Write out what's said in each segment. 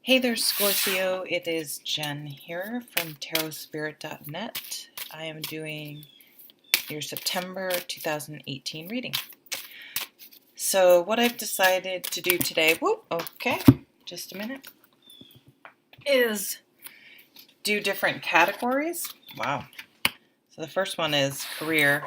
Hey there, Scorpio. It is Jen here from tarotspirit.net. I am doing your September 2018 reading. So what I've decided to do today, just a minute, is do different categories. Wow. So the first one is career.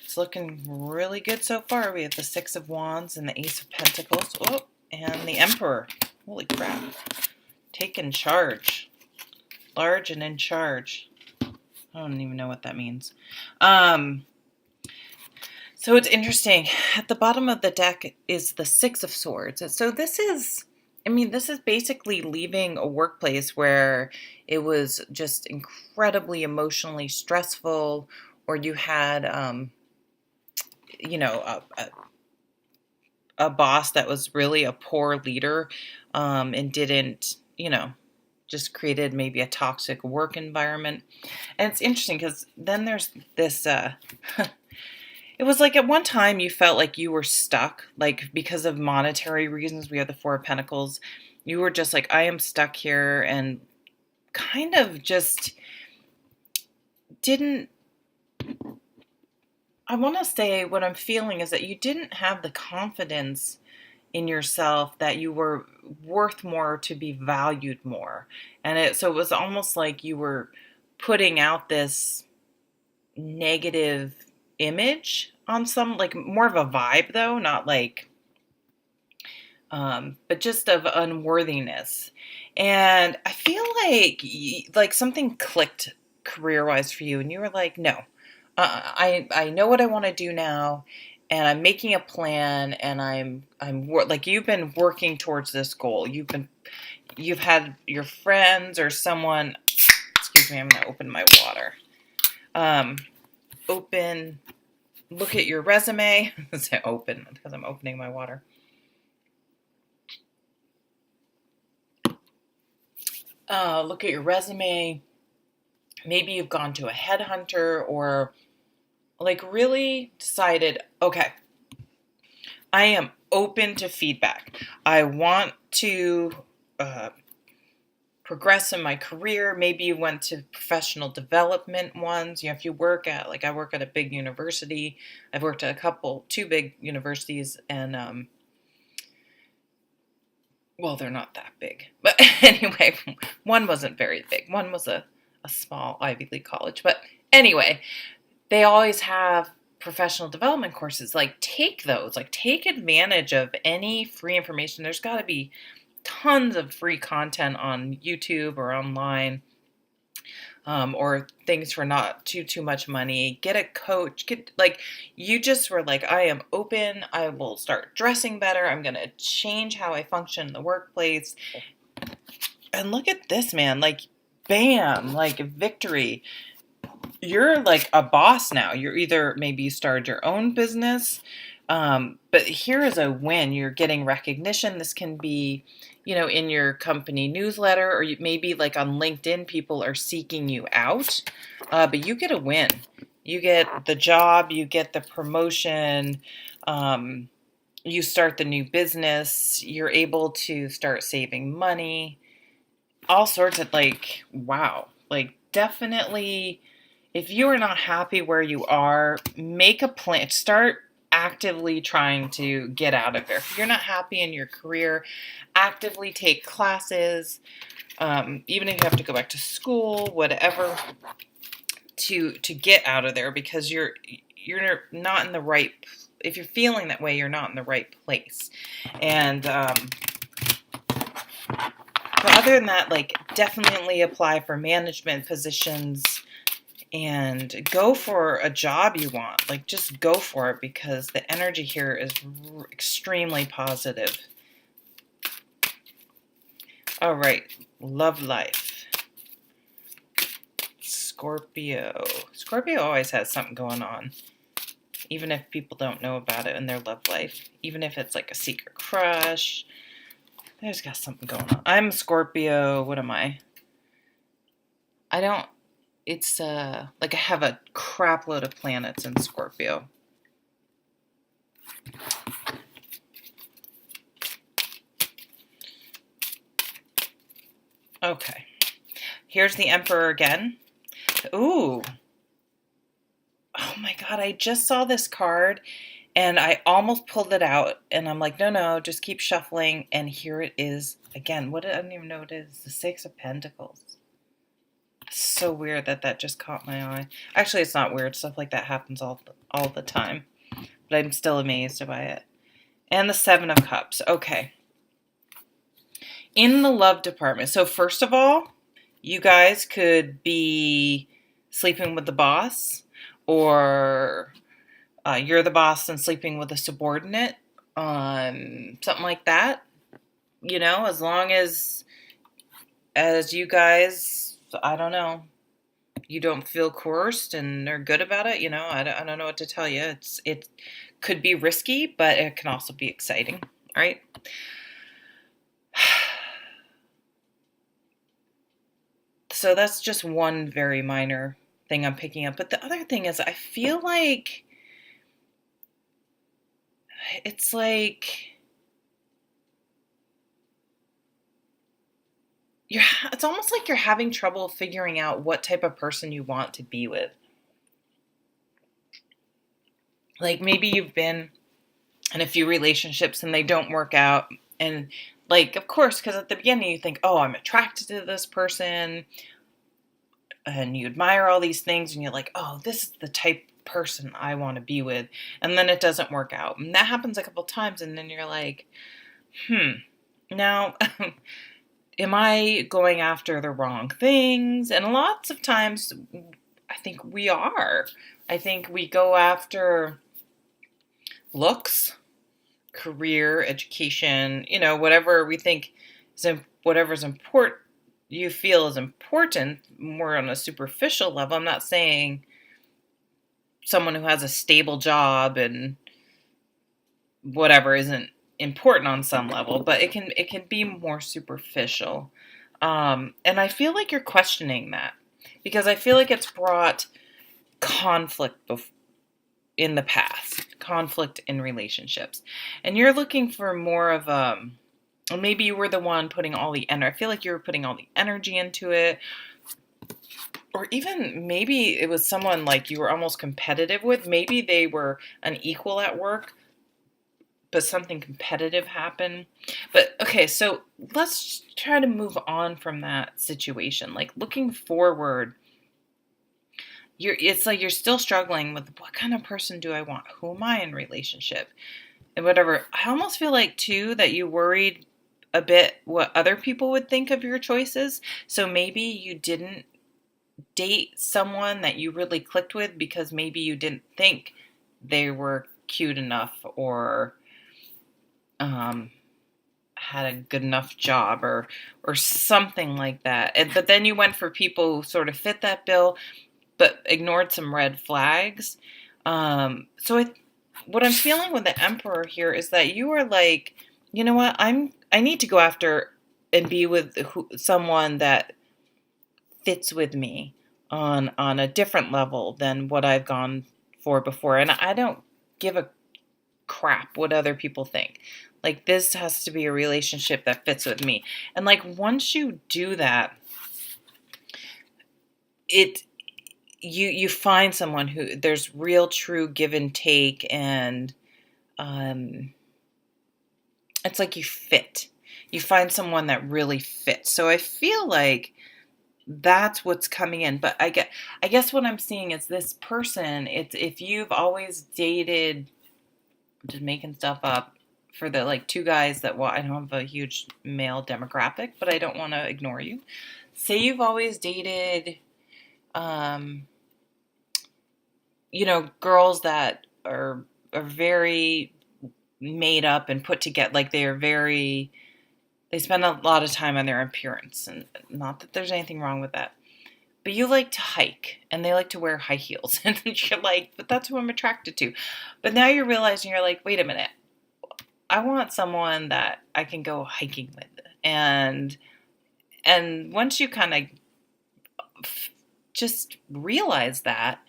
It's looking really good so far. We have the Six of Wands and the Ace of Pentacles. And the Emperor. Holy crap. Taking charge. Large and in charge. I don't even know what that means. So it's interesting. At the bottom of the deck is the Six of Swords. So this is basically leaving a workplace where it was just incredibly emotionally stressful, or you had, a boss that was really a poor leader, and didn't, just created maybe a toxic work environment. And it's interesting because then there's this, it was like at one time you felt like you were stuck, like because of monetary reasons. We have the Four of Pentacles. You were just like, I am stuck here, and kind of just didn't, I want to say what I'm feeling is that you didn't have the confidence in yourself that you were worth more to be valued more. And so it was almost like you were putting out this negative image on some, like more of a vibe though, not like, but just of unworthiness. And I feel like something clicked career-wise for you, and you were like, no, I know what I want to do now, and I'm making a plan, and I'm like, you've been working towards this goal. You've had your friends or someone, excuse me, I'm going to open my water. Look at your resume. I say open because I'm opening my water. Look at your resume. Maybe you've gone to a headhunter, or like really decided, okay, I am open to feedback. I want to progress in my career. Maybe you went to professional development ones. If you work at, like I work at a big university. I've worked at two big universities, and well, they're not that big. But anyway, one wasn't very big. One was a small Ivy League college. But anyway, they always have professional development courses. Like, take those. Like, take advantage of any free information. There's got to be tons of free content on YouTube or online, or things for not too much money. Get a coach. You just were like, I am open. I will start dressing better. I'm going to change how I function in the workplace. And look at this, man. Like, bam, like victory. You're like a boss now. You're either, maybe you started your own business, but here is a win. You're getting recognition. This can be, in your company newsletter, or maybe like on LinkedIn, people are seeking you out, but you get a win. You get the job, you get the promotion, you start the new business, you're able to start saving money, all sorts of wow, definitely. If you are not happy where you are, make a plan. Start actively trying to get out of there. If you're not happy in your career, actively take classes, even if you have to go back to school, whatever, to get out of there, because you're not in the right. If you're feeling that way, you're not in the right place. And but other than that, definitely apply for management positions. And go for a job you want. Just go for it, because the energy here is extremely positive. All right, love life. Scorpio. Scorpio always has something going on, even if people don't know about it in their love life. Even if it's like a secret crush, there's got something going on. I'm Scorpio. What am I? It's I have a crap load of planets in Scorpio. Okay. Here's the Emperor again. Ooh. Oh my God, I just saw this card and I almost pulled it out and I'm like, no, just keep shuffling. And here it is again. I don't even know what it is. The Six of Pentacles. So weird that just caught my eye. Actually, it's not weird. Stuff like that happens all the time. But I'm still amazed by it. And the Seven of Cups. Okay. In the love department. So first of all, you guys could be sleeping with the boss, or you're the boss and sleeping with a subordinate. Something like that. You know, as long as you guys, I don't know, you don't feel coerced and they're good about it. You know, I don't know what to tell you. It could be risky, but it can also be exciting, right? So that's just one very minor thing I'm picking up. But the other thing is, I feel like it's like it's almost like you're having trouble figuring out what type of person you want to be with. Like maybe you've been in a few relationships and they don't work out. And like, of course, because at the beginning you think, oh, I'm attracted to this person. And you admire all these things and you're like, oh, this is the type of person I want to be with. And then it doesn't work out. And that happens a couple times. And then you're like, now, am I going after the wrong things? And lots of times I think we are. I think we go after looks, career, education, you know, whatever we think whatever's important, you feel is important, more on a superficial level. I'm not saying someone who has a stable job and whatever isn't important on some level, but it can be more superficial. And I feel like you're questioning that because I feel like it's brought conflict in the past, conflict in relationships, and you're looking for more of maybe you were the one putting all the energy. I feel like you were putting all the energy into it. Or even maybe it was someone like you were almost competitive with. Maybe they were an equal at work, but something competitive happened. But okay, so let's try to move on from that situation. Like looking forward, it's like you're still struggling with what kind of person do I want? Who am I in relationship? And whatever. I almost feel like too that you worried a bit what other people would think of your choices. So maybe you didn't date someone that you really clicked with because maybe you didn't think they were cute enough or had a good enough job or something like that. But then you went for people who sort of fit that bill but ignored some red flags. What I'm feeling with the Emperor here is that you are like, you know what, I need to go after and be with someone that fits with me on a different level than what I've gone for before. And I don't give a crap what other people think. Like this has to be a relationship that fits with me. And like once you do that, you find someone who there's real true give and take, and it's like you fit. You find someone that really fits. So I feel like that's what's coming in. But I guess what I'm seeing is this person, it's if you've always dated, just making stuff up, for the like two guys that, well, I don't have a huge male demographic, but I don't want to ignore you. Say you've always dated girls that are very made up and put together, like they spend a lot of time on their appearance, and not that there's anything wrong with that. But you like to hike, and they like to wear high heels, and you're like, but that's who I'm attracted to. But now you're realizing, you're like, wait a minute, I want someone that I can go hiking with. And once you kind of just realize that,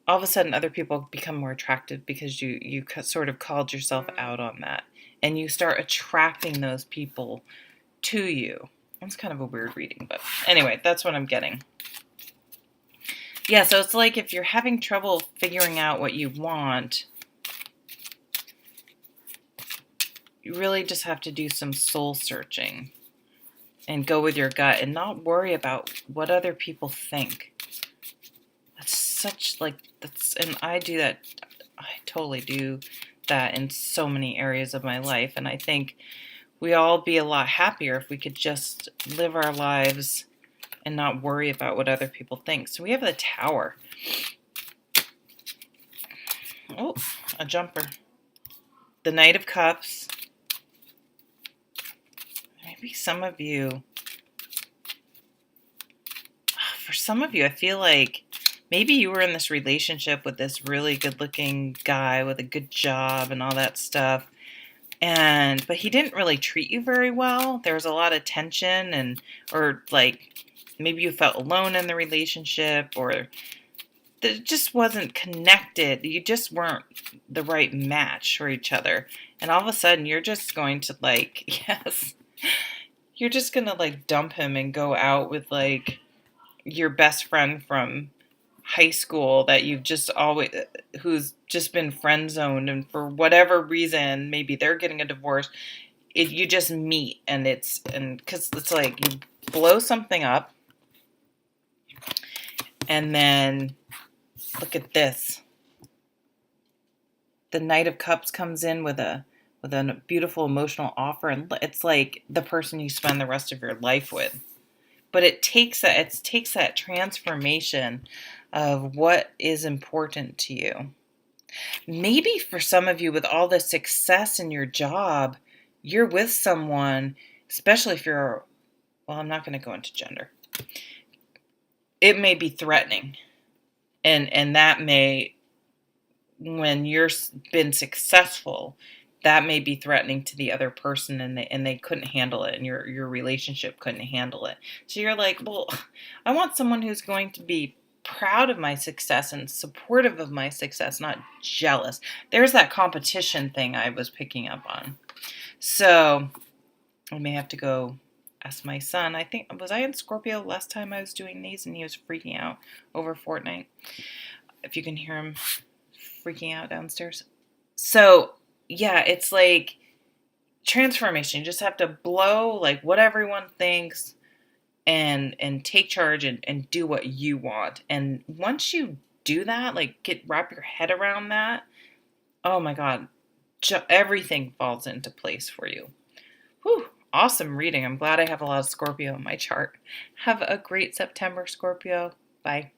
all of a sudden other people become more attractive because you sort of called yourself out on that. And you start attracting those people to you. It's kind of a weird reading, but anyway, that's what I'm getting. Yeah, so it's like if you're having trouble figuring out what you want, you really just have to do some soul searching and go with your gut and not worry about what other people think. That's such and I do that. I totally do that in so many areas of my life. And I think we all be a lot happier if we could just live our lives and not worry about what other people think. So we have the Tower. Oh, a jumper. The Knight of Cups. Maybe some of you, for some of you, I feel like maybe you were in this relationship with this really good-looking guy with a good job and all that stuff. But he didn't really treat you very well. There was a lot of tension or maybe you felt alone in the relationship, or it just wasn't connected. You just weren't the right match for each other. And all of a sudden you're just going to yes, you're just going to dump him and go out with your best friend from high school that who's just been friend zoned, and for whatever reason, maybe they're getting a divorce. You just meet because it's you blow something up, and then look at this. The Knight of Cups comes in with a beautiful emotional offer, and it's like the person you spend the rest of your life with. But it takes that transformation of what is important to you. Maybe for some of you, with all the success in your job, you're with someone, especially if you're, well, I'm not going to go into gender. It may be threatening. And that may, when you've been successful, that may be threatening to the other person, and they couldn't handle it, and your relationship couldn't handle it. So you're like, well, I want someone who's going to be proud of my success and supportive of my success, not jealous. There's that competition thing I was picking up on. So I may have to go ask my son. Was I in Scorpio last time I was doing these, and he was freaking out over Fortnite? If you can hear him freaking out downstairs. So yeah, it's like transformation. You just have to blow what everyone thinks and take charge and do what you want. And once you do that, wrap your head around that, oh my God, everything falls into place for you. Whew, awesome reading. I'm glad I have a lot of Scorpio in my chart. Have a great September, Scorpio. Bye.